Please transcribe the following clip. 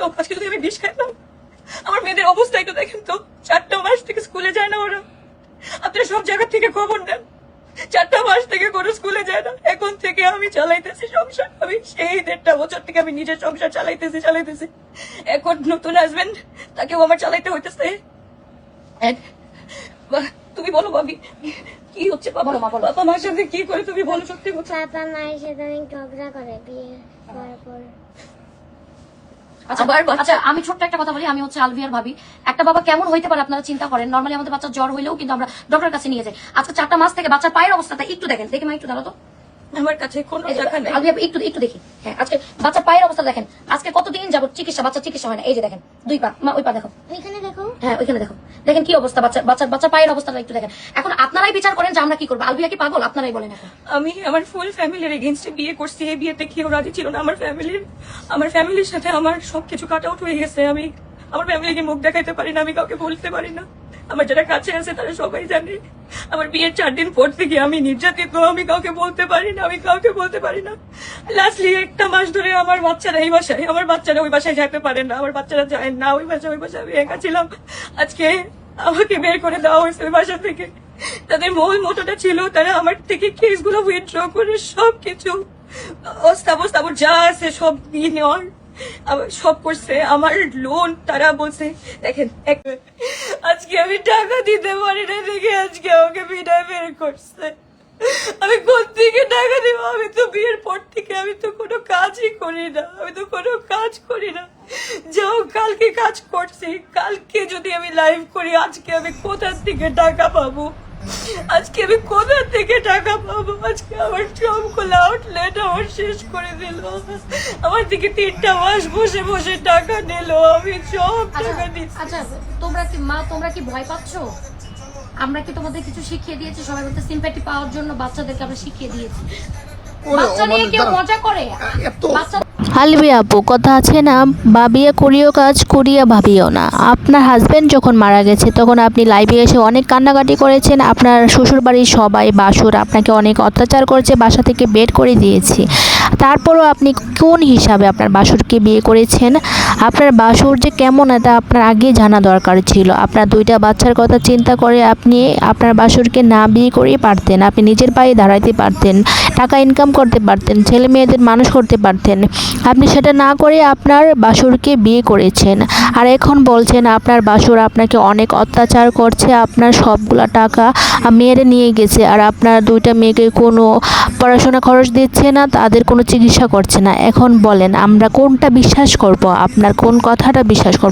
তো আজকে যদি আমি বিষ খাইতাম, আমার মেয়েদের অবস্থা একটু দেখেন তো। 4টা মাস থেকে স্কুলে যায় না ওরা। আপনারা সব জায়গা থেকে খবর নেন, 4টা মাস থেকে কোনো স্কুলে যায় না। এখন থেকে আমি চালাইতেছি সংসার। আমি সেই 1.5 বছর থেকে আমি নিজের সংসার চালাইতেছি। এখন নতুন হাজবেন্ড, তাকেও আমার চালাইতে হইতেছে। তুমি বলো ভাবি, কি হচ্ছে? বাবা মার সাথে কি করে তুমি বলো? সত্যি বলছো। বাবা মায়ের সাথে অনেক ঝগড়া করে বিয়ে করার পর। আচ্ছা আমি ছোট্ট একটা কথা বলি। আমি হচ্ছে আলভিয়ার ভাবি। একটা বাবা কেমন হইতে পারে আপনারা চিন্তা করেন। নরমালি আমাদের বাচ্চা জ্বর হইলেও কিন্তু আমরা ডক্টরের কাছে নিয়ে যাই। আজকে 4টা মাস থেকে বাচ্চার পায়ের অবস্থাটা একটু দেখেন। দেখে মা একটু দাঁড়াও তো। আমার কাছে কোনো টাকা নেই। আলভিয়া একটু দেখি। হ্যাঁ, আজকে বাচ্চার পায়ের অবস্থা দেখেন। আজকে কতদিন যাবত বাচ্চার চিকিৎসা হয় না। এই যে দেখেন 2 পা। মা ওই পা দেখো। ওইখানে দেখো। হ্যাঁ, ওইখানে দেখো। দেখেন কি অবস্থা বাচ্চার পায়ের অবস্থাটা একটু দেখেন। এখন আপনারাই বিচার করেন যে আমরা কি করবো। আলভিয়া কি পাগল? আপনারাই বলেন। এখন আমি আমার ফুল ফ্যামিলির এগেইনস্টে বিয়ে করছি। এই বিয়েতে কেউ রাজি ছিল না। আমার ফ্যামিলির সাথে আমার সবকিছু কাট আউট হয়ে গেছে। আমি আমার ফ্যামিলিকে মুখ দেখাইতে পারি না, আমি কাউকে বলতে পারি না। আমার যারা কাছে আছে তারা সবাই জানে। আমার বিয়ের 4 দিন পর থেকে আমি নির্যাতিত। আমি কাউকে বলতে পারি না। লাস্টলি 1টা মাস ধরে আমার বাচ্চারা এই বাসায়, আমার বাচ্চারা ওই বাসায় যেতে পারে না। আমার বাচ্চারা যায় না ওই বাসায় আমি একা ছিলাম। আজকে আমাকে বের করে দেওয়া হয়েছে ওই বাসা থেকে। তাদের মূল মোটোটা ছিল তারা আমার থেকে কেসগুলো উইথড্র করে সবকিছু অস্তাবস্তাবর যা আছে সব নিয়ে নেওয়ার সব করছে। আমার লোন তারা বলছে দেখেন, আজকে আমি টাকা দিতে পারি না দেখে আজকে আমাকে বিদায় বের করছে। আমি কোত্থেকে টাকা দিব? আমি তো বিয়ের পর থেকে আমি তো কোনো কাজই করি না। যাও কালকে কাজ করছি, কালকে যদি আমি লাইভ করি আজকে আমি কোথা থেকে টাকা পাবো? আজকে আমার সবগুলো আউটলেট আমার শেষ করে দিল। আমার থেকে 3টা মাস বসে টাকা নিল। আমি সব টাকা দিচ্ছি। আচ্ছা তোমরা কি ভয় পাচ্ছ? আমরা কি তোমাদের কিছু শিখিয়ে দিয়েছি? সবাই বলতে সিম্প্যাথি পাওয়ার জন্য বাচ্চাদেরকে আমরা শিখিয়ে দিয়েছি। বাচ্চা নিয়ে কেউ মজা করে? আলভিয়া আপু, কথা আছে না, ভাবিয়া করিও কাজ করিয়া ভাবিও না। আপনার হাজবেন্ড যখন মারা গেছে তখন আপনি লাইভে এসে অনেক কান্নাকাটি করেছেন। আপনার শ্বশুরবাড়ির সবাই বাসুর আপনাকে অনেক অত্যাচার করেছে, বাসা থেকে বের করে দিয়েছি। তারপরও আপনি কোন হিসাবে আপনার বাসুরকে বিয়ে করেছেন? আপনার বাসুর যে কেমন এটা আপনার আগে জানা দরকার ছিল। আপনার 2টা বাচ্চার কথা চিন্তা করে আপনি আপনার বাসুরকে না বিয়ে করেই পারতেন। আপনি নিজের পায়ে দাঁড়াতে পারতেন, টাকা ইনকাম করতে পারতেন, ছেলে মেয়েদের মানুষ করতে পারতেন। আপনি সেটা না করে আপনার বাসুরকে বিয়ে করেছেন। আর এখন বলছেন আপনার বাসুর আপনাকে অনেক অত্যাচার করছে, আপনার সবগুলা টাকা মেয়েরে নিয়ে গেছে, আর আপনার 2টা মেয়েকে কোনো পড়াশোনা খরচ দিচ্ছে না, তাদের কোনো চিকিৎসা করছে না। এখন বলেন আমরা কোনটা বিশ্বাস করব? আপনার কোন কথাটা বিশ্বাস করব?